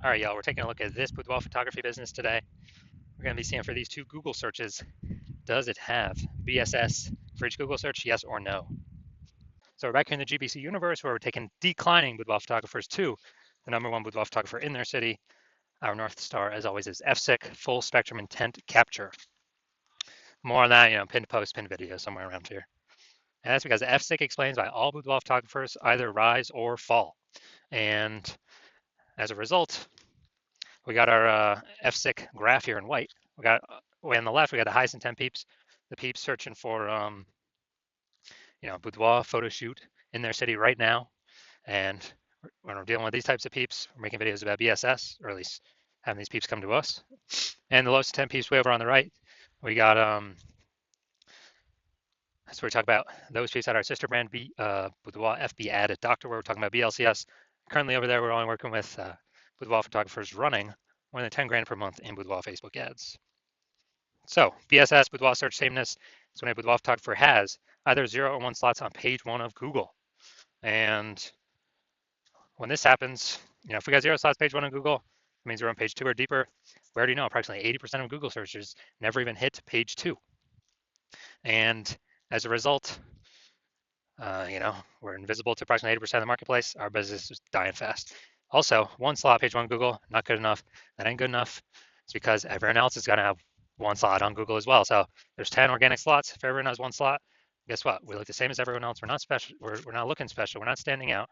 All right, y'all, we're taking a look at this boudoir photography business today. We're going to be seeing for these two Google searches, does it have BSS for each Google search, yes or no? So we're back here in the GBC universe where we're taking declining boudoir photographers to the number one boudoir photographer in their city. Our North Star, as always, is FSIC, full spectrum intent capture. More on that, pinned post, pinned video somewhere around here. And that's because FSIC explains why all boudoir photographers either rise or fall. And as a result, we got our FSIC graph here in white. We got way on the left, we got the highest intent peeps, the peeps searching for boudoir photo shoot in their city right now. And when we're dealing with these types of peeps, we're making videos about BSS, or at least having these peeps come to us. And the lowest intent peeps way over on the right, we got so we talk about those peeps at our sister brand Boudoir FB ad at Doctor, where we're talking about BLCS. Currently over there, we're only working with boudoir photographers running more than 10 grand per month in boudoir Facebook ads. So BSS, boudoir search sameness, is when a boudoir photographer has either 0 or 1 slots on page 1 of Google. And when this happens, if we got 0 slots page 1 on Google, it means we're on page 2 or deeper. We already know approximately 80% of Google searches never even hit page 2. And as a result, we're invisible to approximately 80% of the marketplace. Our business is dying fast. Also, 1 slot page 1 Google, not good enough. That ain't good enough. It's because everyone else is going to have 1 slot on Google as well. So there's 10 organic slots. If everyone has 1 slot, guess what? We look the same as everyone else. We're not special. We're not looking special. We're not standing out.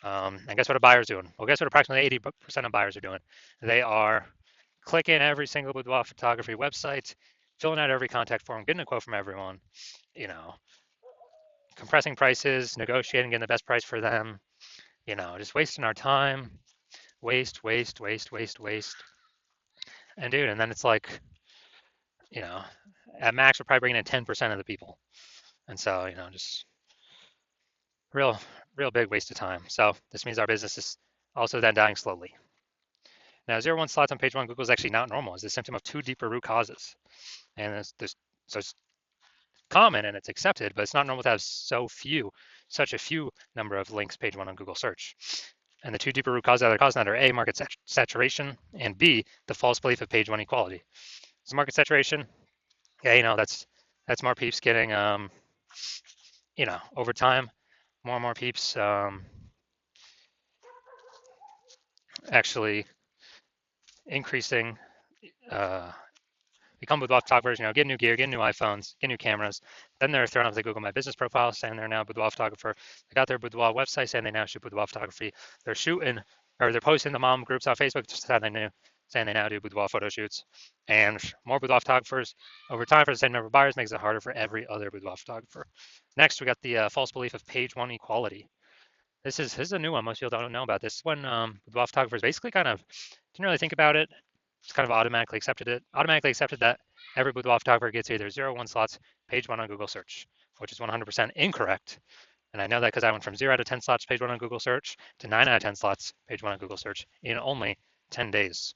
And guess what a buyer's doing? Well, guess what approximately 80% of buyers are doing? They are clicking every single boudoir photography website, filling out every contact form, getting a quote from everyone, compressing prices, negotiating, getting the best price for them, just wasting our time, waste. And dude, and then it's like, at max, we're probably bringing in 10% of the people. And so, just real, real big waste of time. So this means our business is also then dying slowly. Now, 0 1 slots on page 1 Google is actually not normal. It's a symptom of 2 deeper root causes. And so it's common and it's accepted, but it's not normal to have such a few number of links page 1 on Google search. And the 2 deeper root causes that are causing that are A, market saturation, and B, the false belief of page 1 equality. So market saturation, yeah, that's more peeps getting, over time, more and more peeps actually increasing, become boudoir photographers, get new gear, get new iPhones, get new cameras. Then they're thrown up the Google My Business profile saying they're now a boudoir photographer. They got their boudoir website saying they now shoot boudoir photography. They're posting the mom groups on Facebook just saying they now do boudoir photo shoots. And more boudoir photographers over time for the same number of buyers makes it harder for every other boudoir photographer. Next, we got the false belief of page 1 equality. This is a new one. Most people don't know about this. When boudoir photographers basically kind of didn't really think about it, just kind of automatically accepted that every boudoir photographer gets either 0 or 1 slots page 1 on Google search, which is 100% incorrect. And I know that because I went from 0 out of 10 slots page 1 on Google search to 9 out of 10 slots page 1 on Google search in only 10 days.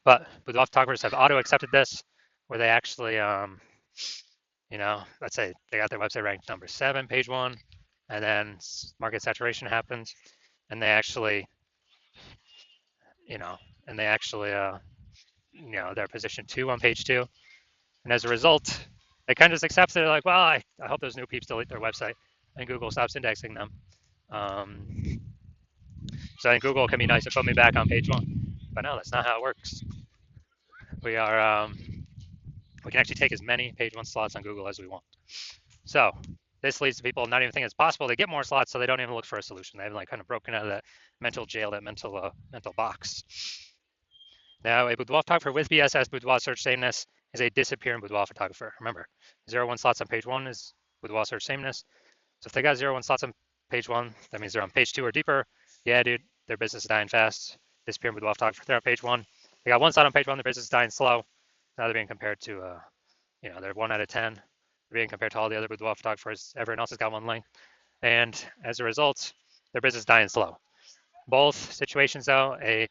But boudoir photographers have auto accepted this, where they actually, let's say they got their website ranked number 7 page 1, and then market saturation happens, and they actually, they're position 2 on page 2. And as a result, they kind of just accept it. They're like, well, I hope those new peeps delete their website and Google stops indexing them. So I think Google can be nice and put me back on page 1. But no, that's not how it works. We can actually take as many page 1 slots on Google as we want. So this leads to people not even thinking it's possible. They get more slots, so they don't even look for a solution. They've kind of broken out of that mental jail, that mental box. Now, a boudoir photographer with BSS, boudoir search sameness, is a disappearing boudoir photographer. Remember, 0 1 slots on page 1 is boudoir search sameness. So if they got 0 1 slots on page 1, that means they're on page 2 or deeper. Yeah, dude, their business is dying fast. Disappearing boudoir photographer, they're on page 1. They got 1 slot on page 1, their business is dying slow. Now they're being compared to, they're 1 out of 10. They're being compared to all the other boudoir photographers. Everyone else has got 1 link. And as a result, their business is dying slow. Both situations, though, a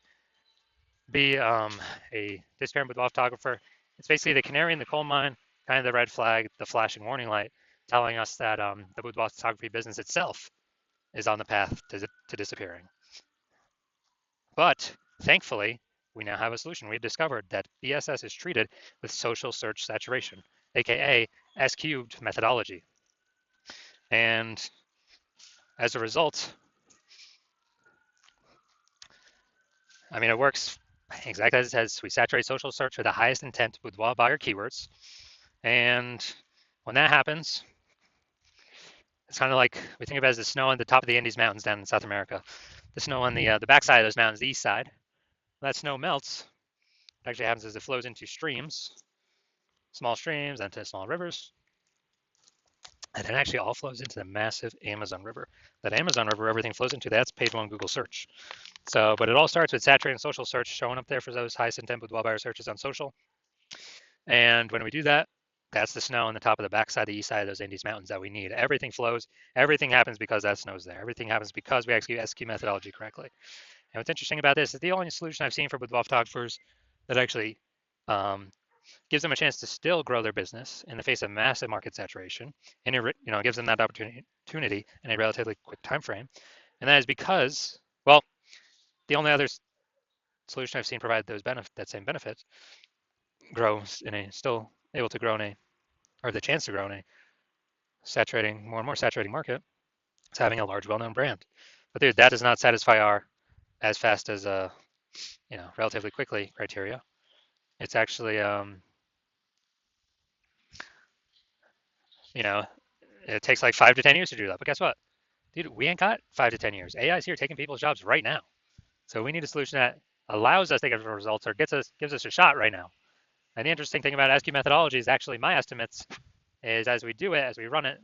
disappearing boudoir photographer, it's basically the canary in the coal mine, kind of the red flag, the flashing warning light, telling us that the boudoir photography business itself is on the path to disappearing. But thankfully, we now have a solution. We've discovered that BSS is treated with social search saturation, aka S cubed methodology. And as a result, I mean, it works exactly as it says. We saturate social search with the highest intent boudoir buyer keywords. And when that happens, it's kind of like we think of it as the snow on the top of the Andes Mountains down in South America. The snow on the backside of those mountains, the east side. When that snow melts, what actually happens is it flows into streams, small streams, and to small rivers. And it actually all flows into the massive Amazon River. That Amazon River, everything flows into, that's page one Google search. So, but it all starts with saturating social search, showing up there for those highest intent boudoir buyer searches on social. And when we do that, that's the snow on the top of the backside, the east side of those Andes Mountains that we need. Everything flows. Everything happens because that snow's there. Everything happens because we execute SQ methodology correctly. And what's interesting about this is the only solution I've seen for boudoir photographers that actually gives them a chance to still grow their business in the face of massive market saturation, and it gives them that opportunity in a relatively quick time frame. And that is because, well, the only other solution I've seen provide that same benefit grows in a still able to grow in a or the chance to grow in a saturating more and more saturating market is having a large well-known brand. But dude, that does not satisfy our as fast as relatively quickly criteria. It's actually it takes like 5 to 10 years to do that. But guess what? Dude, we ain't got 5 to 10 years. AI is here taking people's jobs right now. So we need a solution that allows us to get results or gives us a shot right now. And the interesting thing about SQ methodology is actually my estimates is as we do it, as we run it,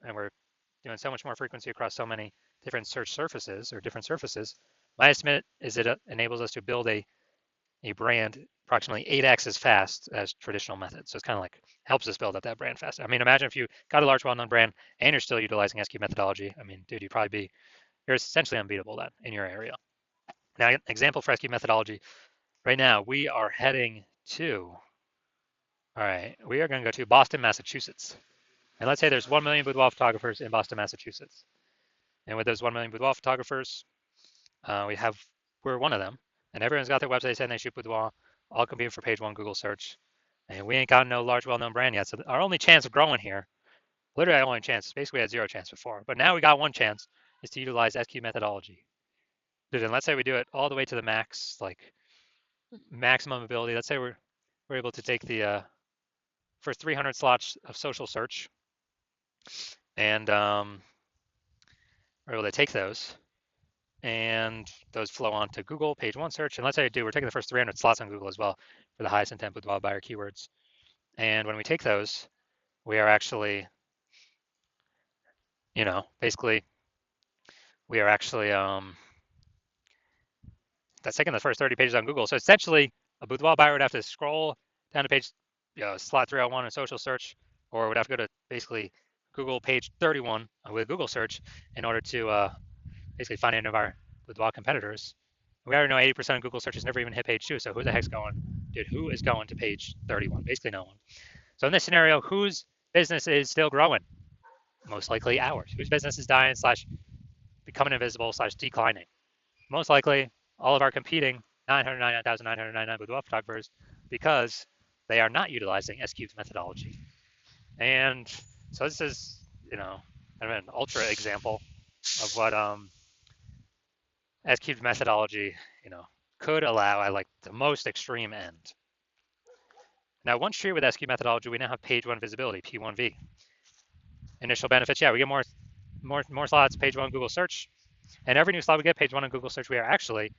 and we're doing so much more frequency across so many different search surfaces or different surfaces, my estimate is it enables us to build a brand approximately 8x as fast as traditional methods. So it's kind of like helps us build up that brand faster. I mean, imagine if you got a large well-known brand and you're still utilizing SQ methodology. I mean, dude, you're essentially unbeatable then in your area. Now, an example for SQ methodology, right now we are heading to, all right, we are going to go to Boston, Massachusetts. And let's say there's 1 million boudoir photographers in Boston, Massachusetts. And with those 1 million boudoir photographers, we're one of them. And everyone's got their website saying they shoot boudoir, all competing for page one Google search. And we ain't got no large well-known brand yet. So our only chance of growing here, literally our only chance, basically we had zero chance before. But now we got one chance, is to utilize SQ methodology. And let's say we do it all the way to the max, like maximum ability. Let's say we're able to take the first 300 slots of social search, and we're able to take those, and those flow on to Google page one search. And let's say we're taking the first 300 slots on Google as well for the highest intent boudoir buyer keywords. And when we take those, we are actually, basically, we are actually that's taking the first 30 pages on Google. So essentially, a boudoir buyer would have to scroll down to page, slot 301 in social search, or would have to go to basically Google page 31 with Google search in order to basically find any of our boudoir competitors. We already know 80% of Google searches never even hit page 2. So who the heck's going? Dude, who is going to page 31? Basically no one. So in this scenario, whose business is still growing? Most likely ours. Whose business is dying / becoming invisible / declining? Most likely all of our competing 999,999 boudoir photographers because they are not utilizing SQ methodology. And so this is, kind of an ultra example of what SQ methodology, could allow at like the most extreme end. Now, once treated with SQ methodology, we now have page one visibility, P1V. Initial benefits, yeah, we get more slots, page one Google search, and every new slot we get, page one on Google search, we are actually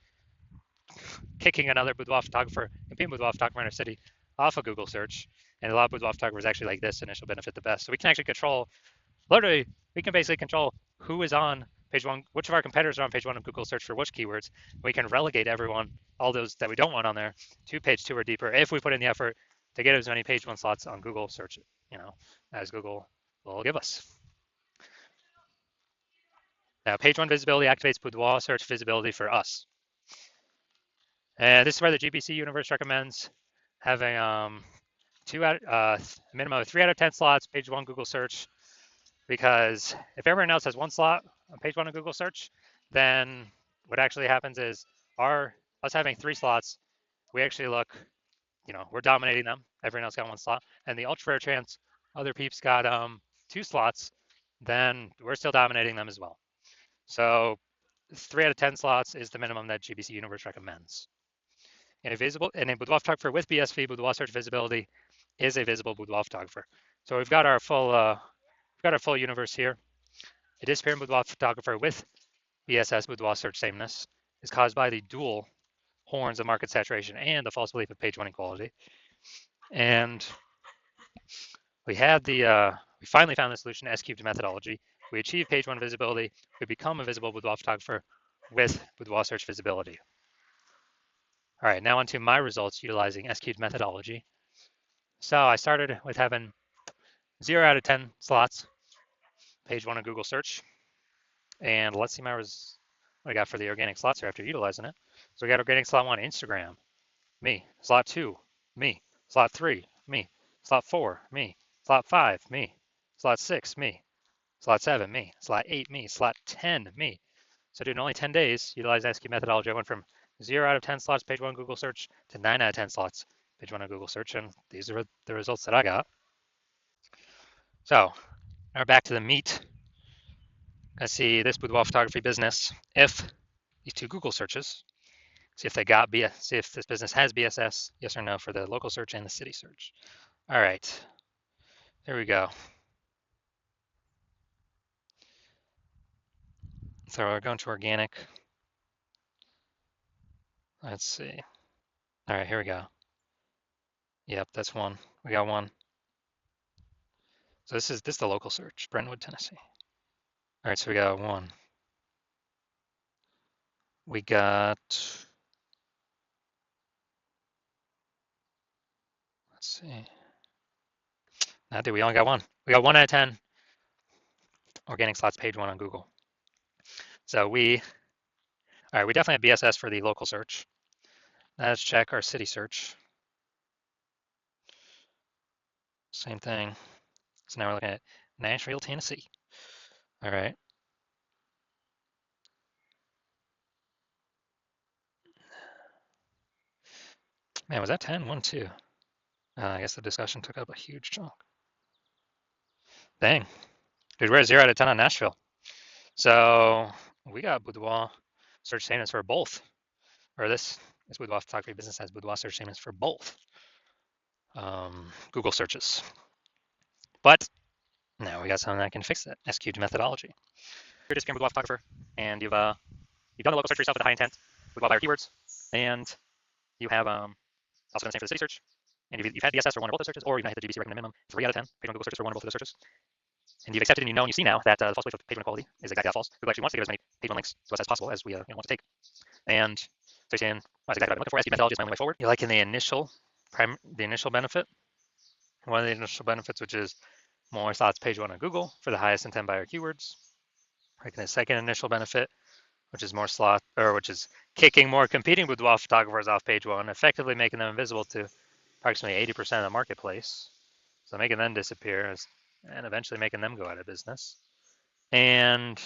kicking another boudoir photographer, competing boudoir photographer in our city off of Google search. And a lot of boudoir photographers actually like this initial benefit the best. So we can actually we can basically control who is on page one, which of our competitors are on page one of Google search for which keywords. We can relegate everyone, all those that we don't want on there, to page two or deeper if we put in the effort to get as many page one slots on Google search, as Google will give us. Now, page one visibility activates boudoir search visibility for us. And this is where the GPC universe recommends having a minimum of 3 out of 10 slots, page one Google search, because if everyone else has one slot on page one of Google search, then what actually happens is our us having 3 slots, we actually look, we're dominating them. Everyone else got 1 slot, and the ultra rare chance other peeps got 2 slots, then we're still dominating them as well. So 3 out of 10 slots is the minimum that GBC Universe recommends. And a boudoir photographer with BSV boudoir search visibility is a visible boudoir photographer. So we've got our full universe here. A disappearing boudoir photographer with BSS boudoir search sameness is caused by the dual horns of market saturation and the false belief of page 1 equality. And we finally found the solution to S-cubed methodology. We achieve page 1 visibility. We become a visible boudoir photographer with boudoir search visibility. All right, now onto my results utilizing S-cubed methodology. So I started with having 0 out of 10 slots, page 1 of Google search. And let's see what I got for the organic slots here after utilizing it. So we got organic slot 1, Instagram, me. Slot 2, me. Slot 3, me. Slot 4, me. Slot 5, me. Slot 6, me. Slot 7, me. Slot 8, me. Slot 10, me. So dude, in only 10 days, utilizing SQ methodology, I went from 0 out of 10 slots, page 1 Google search, to 9 out of 10 slots, page 1 of Google search, and these are the results that I got. So now we're back to the meat. Let's see this boudoir photography business. If these 2 Google searches, see if this business has BSS, yes or no, for the local search and the city search. All right, here we go. So we're going to organic. Let's see. All right, here we go. Yep, that's 1. We got 1. So this is the local search, Brentwood, Tennessee. All right, so we got 1. We got, let's see. Not that we only got 1. We got 1 out of 10 organic slots, page 1 on Google. So all right, we definitely have BSS for the local search. Now let's check our city search. Same thing. So now we're looking at Nashville, Tennessee. All right. Man, was that 10? 1, 2. I guess the discussion took up a huge chunk. Dang. Dude, we're at 0 out of 10 on Nashville. So we got boudoir search statements for both. Or this boudoir photography business has boudoir search statements for both Google searches. But now we got something that can fix that S-cubed methodology. You're just a boudoir photographer, and you've done the local search yourself with the high intent, boudoir buyer keywords, and you have also done the same for the city search, and you've had BSS for 1 or both those searches, or you've not hit the GBC recommended minimum 3 out of 10 page 1 Google searches for 1 or both of those searches. And you've accepted and you know and you see now that the false belief of page 1 equality is exactly that false. Google actually wants to give as many page 1 links to us as possible as we want to take. And so you're saying, well, that's exactly what I'm looking for. S-cubed methodology is my only way forward. You're liking the initial benefit. One of the initial benefits, which is more slots page 1 on Google for the highest intent buyer keywords. Liking the second initial benefit, which is which is kicking more competing boudoir photographers off page 1, effectively making them invisible to approximately 80% of the marketplace. So making them disappear and eventually making them go out of business. And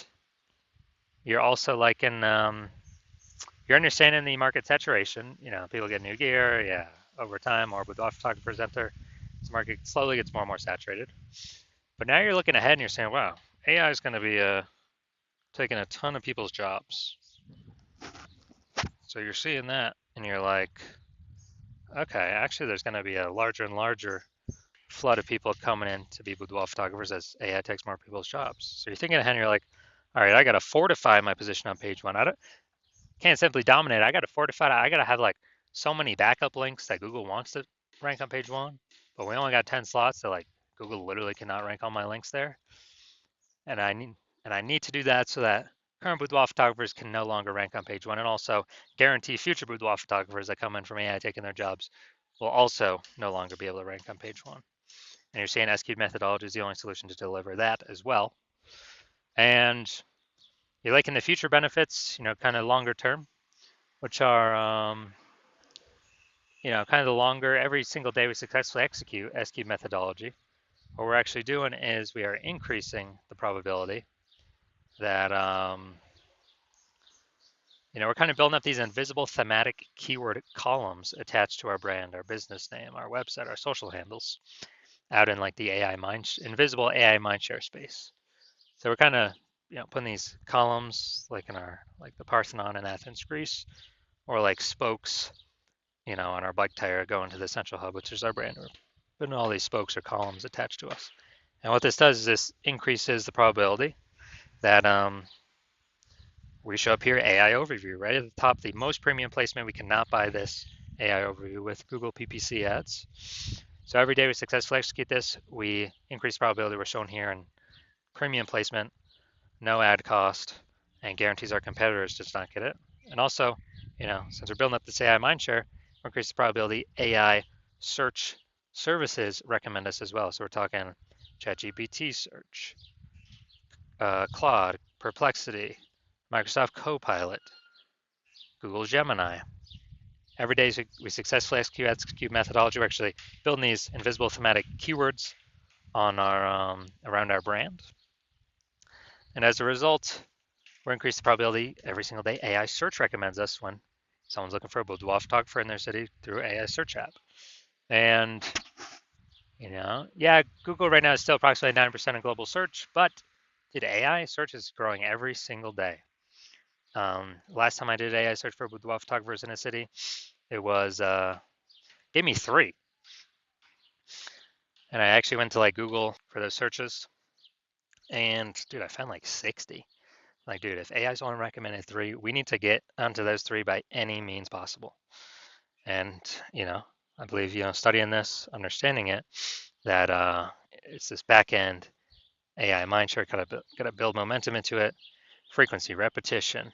you're also liking, you're understanding the market saturation. People get new gear, yeah, over time, more boudoir photographers enter. This market slowly gets more and more saturated. But now you're looking ahead and you're saying, wow, AI is going to be taking a ton of people's jobs. So you're seeing that and you're like, okay, actually there's going to be a larger and larger flood of people coming in to be boudoir photographers as AI takes more people's jobs. So you're thinking ahead and you're like, all right, I got to fortify my position on page 1. Can't simply dominate. I got to fortify it. I got to have like so many backup links that Google wants to rank on page 1, but we only got 10 slots, so like Google literally cannot rank all my links there. And I need to do that so that current boudoir photographers can no longer rank on page 1, and also guarantee future boudoir photographers that come in from AI taking their jobs will also no longer be able to rank on page 1. And you're saying S-cubed methodology is the only solution to deliver that as well. And you're liking the future benefits, kind of longer term, which are, kind of the longer, every single day we successfully execute S-cubed methodology. What we're actually doing is we are increasing the probability that we're kind of building up these invisible thematic keyword columns attached to our brand, our business name, our website, our social handles, out in like the invisible AI mindshare space. So we're kind of putting these columns like in our like the Parthenon in Athens, Greece, or like spokes, on our bike tire going to the central hub, which is our brand. We're putting all these spokes or columns attached to us. And what this does is this increases the probability that we show up here, AI overview, right at the top, the most premium placement. We cannot buy this AI overview with Google PPC ads. So every day we successfully execute this, we increase the probability we're shown here in premium placement, no ad cost, and guarantees our competitors does not get it. And also, since we're building up this AI mindshare, we increase the probability AI search services recommend us as well. So we're talking ChatGPT search, Claude, Perplexity, Microsoft Copilot, Google Gemini. Every day we successfully execute methodology. We're actually building these invisible thematic keywords on our around our brand. And as a result, we're increasing the probability every single day AI search recommends us when someone's looking for a boudoir photographer in their city through AI search app. And, Google right now is still approximately 9% of global search, but AI search is growing every single day. Last time I did AI search for boudoir photographers in a city, it was, gave me 3. And I actually went to like Google for those searches. And dude, I found like 60. Like, dude, if AI's only recommended 3, we need to get onto those 3 by any means possible. And, I believe, studying this, understanding it, that it's this back end AI mindshare, gotta build momentum into it, frequency, repetition,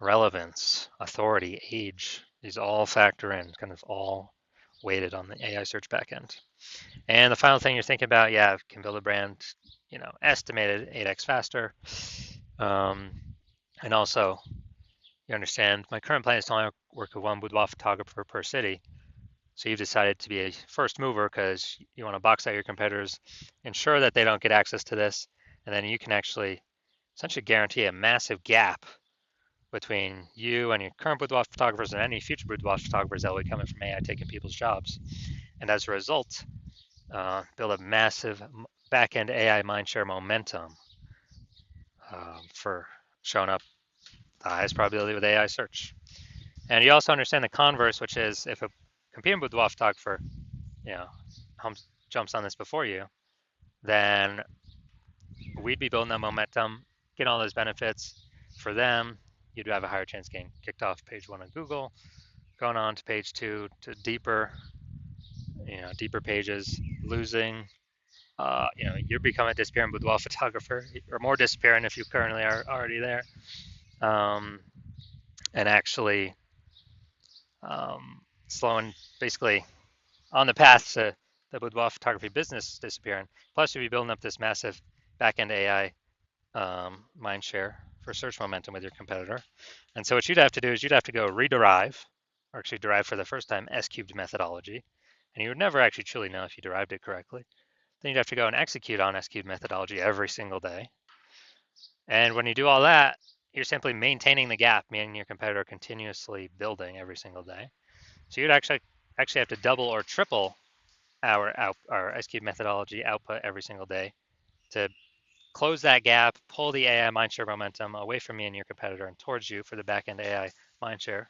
relevance, authority, age. These all factor in, kind of all weighted on the AI search backend. And the final thing you're thinking about, can build a brand, estimated 8x faster. And also, you understand, my current plan is to only work with one boudoir photographer per city. So you've decided to be a first mover because you want to box out your competitors, ensure that they don't get access to this, and then you can actually essentially guarantee a massive gap between you and your current boudoir photographers and any future boudoir photographers that will be coming from AI taking people's jobs. And as a result, build a massive back-end AI mindshare momentum for showing up the highest probability with AI search. And you also understand the converse, which is if a competing boudoir photographer, jumps on this before you, then we'd be building that momentum, getting all those benefits. For them, you'd have a higher chance of getting kicked off page 1 of Google, going on to page 2 to deeper pages, losing. You're becoming a disappearing boudoir photographer, or more disappearing if you currently are already there, and actually slowing, basically on the path to the boudoir photography business disappearing. Plus, you'll be building up this massive back-end AI mindshare for search momentum with your competitor. And so what you'd have to do is you'd have to go rederive, or actually derive for the first time, S-cubed methodology. And you would never actually truly know if you derived it correctly. Then you'd have to go and execute on S-cubed methodology every single day. And when you do all that, you're simply maintaining the gap, meaning your competitor continuously building every single day. So you'd actually have to double or triple our S-cubed methodology output every single day to close that gap, pull the AI mindshare momentum away from me and your competitor and towards you for the backend AI mindshare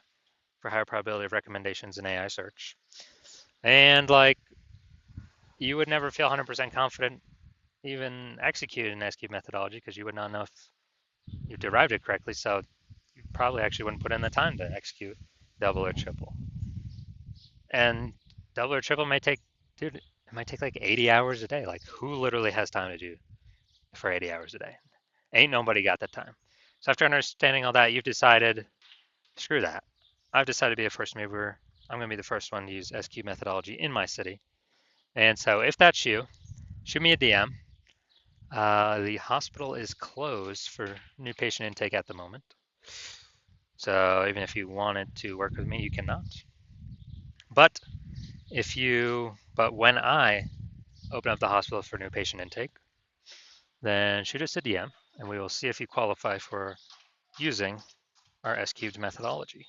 for higher probability of recommendations in AI search. And you would never feel 100% confident even executing an S-cubed methodology because you would not know if you derived it correctly. So you probably actually wouldn't put in the time to execute double or triple. And double or triple might take like 80 hours a day. Like, who literally has time to do for 80 hours a day? Ain't nobody got that time. So after understanding all that, you've decided, screw that. I've decided to be a first mover. I'm going to be the first one to use S-cubed methodology in my city. And so if that's you, shoot me a DM. The hospital is closed for new patient intake at the moment. So even if you wanted to work with me, you cannot. But when I open up the hospital for new patient intake, then shoot us a DM and we will see if you qualify for using our S cubed methodology.